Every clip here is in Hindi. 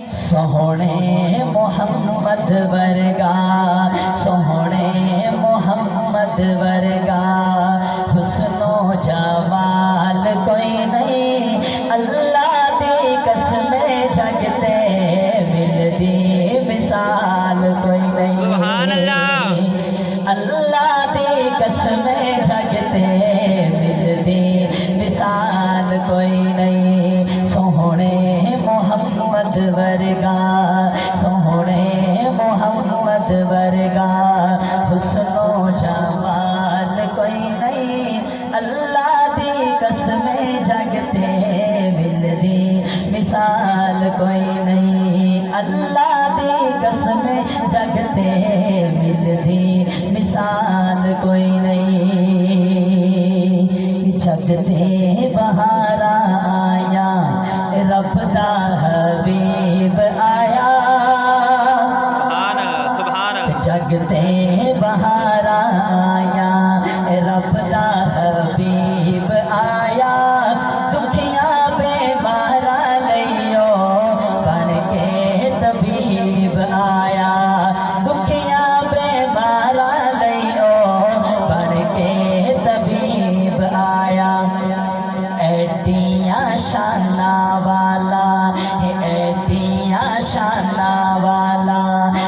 सोहणे मोहम्मद वर्गा, सोहणे मोहम्मद वर्गा, हुस्नो जमाल कोई नहीं, अल्लाह दी कसम जगते मिलदी मिसाल कोई नहीं। सुभान अल्लाह। अल्लाह दी कसम जगते मिलदी मिसाल कोई नहीं। सोहणे मोहम्मद वर्गा, सोहणे मोहम्मद वर्गा, हुस्नो जमाल कोई नहीं, अल्लाह दी कसम जगते मिलदी मिसाल कोई नहीं। अल्लाह दी कसम जगते मिलदी मिसाल कोई नहीं। जगते बहारा आया, रब दा हबीब आया, जगते बहारा आया, रब दा हबीब आया, दुखिया बेमारा लइयो बन के तबीब आया, दुखिया बेमारा लइयो बन के तबीब आया। एडिया शाना वाला है, एडिया शाना वाला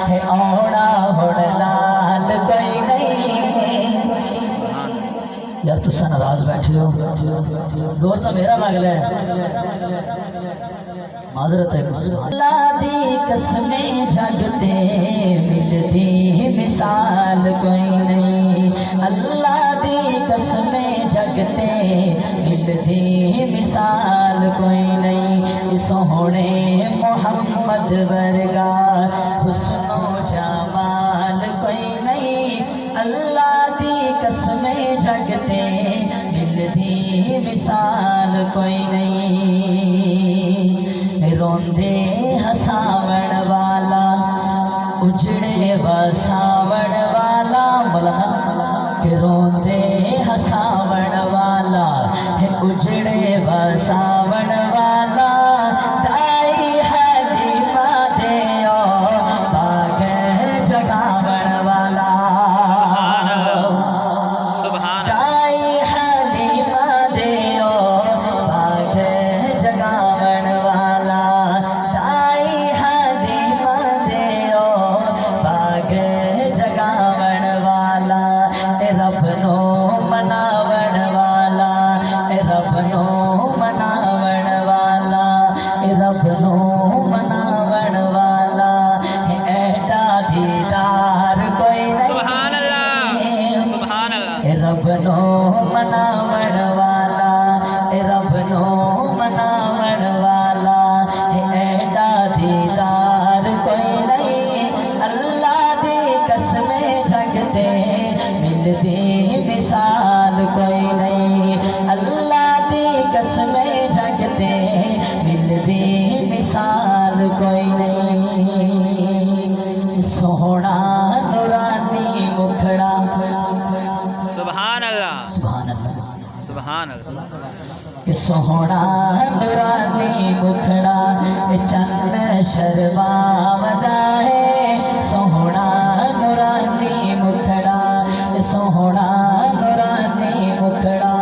है, औड़ा होड़ लाल कोई नहीं। यार तुसा नाराज बैठे हो, जोर तो मेरा लग रहा है, माजरत है। अल्लाह दी कसमें जगते मिलदी मिसाल कोई नहीं, अल्लाह दी कसमें जगते मिलदी मिसाल कोई नहीं। सोहणे मोहम्मद वर्गा, हुस्नो जमाल कोई नहीं, अल्लाह दी कसमें जगते मिलदी मिसाल कोई नहीं। रोंदे हसावण वाला, उजड़े वसावण वाला, के रोंदे हसावण वाला है, उजड़े वसावण वाला, दाई हलीमा देओ बाग जगावण वाला, दाई हलीमा देओ बाग जगावण वाला, दाई हलीमा देओ बाग जगावण वाला, रब नो मनावण वाला, रब नो मनावण वाला, रब नो मनावण वाला, ऐडा दीदार कोई नहीं। सुभान अल्लाह। रब नो मनावण वाला, रब नो मनावण वाला, ऐडा दीदार कोई नहीं, अल्लाह दी कसम जगते मिलदी मिसाल कोई नहीं, अल्लाह दी कसम जगते मिलदी मिसाल कोई नहीं। सोहना नूरानी मुखड़ा, सुभान अल्लाह, सुभान अल्लाह, सुभान अल्लाह। सोहना नूरानी मुखड़ा, चन्न शर्मावदा है, सोहना नूरानी मुखड़ा, सोहना नूरानी मुखड़ा,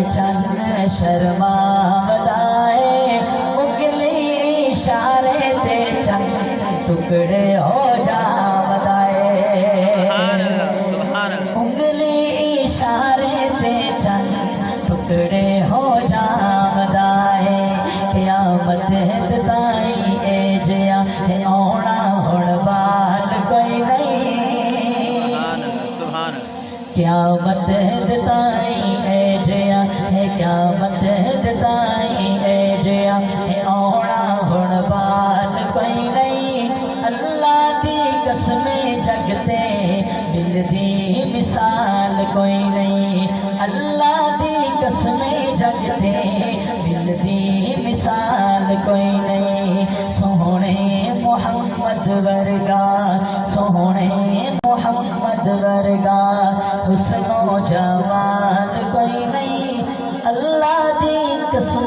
चन्न शर्मावदा है, उंगली इशारे से चंद टुकड़े हो जावदा है, उंगली इशारे से चंद टुकड़े हो जावदा है। क़यामत ताई ए जया है, औना हुण बाल कोई नहीं, क़यामत ताई ए जया है, क़यामत ताई ए जया है, औना हुण बाल कोई नहीं, अल्लाह दी कसमें जगते मिलदी मिसाल कोई नहीं, अल्लाह दी कसमें जगते मिलदी मिसाल कोई नहीं। सोहणे मोहम्मद वर्गा, सोहणे मोहम्मद वर्गा, हुस्नो जमाल कोई नहीं, अल्लाह दी कसम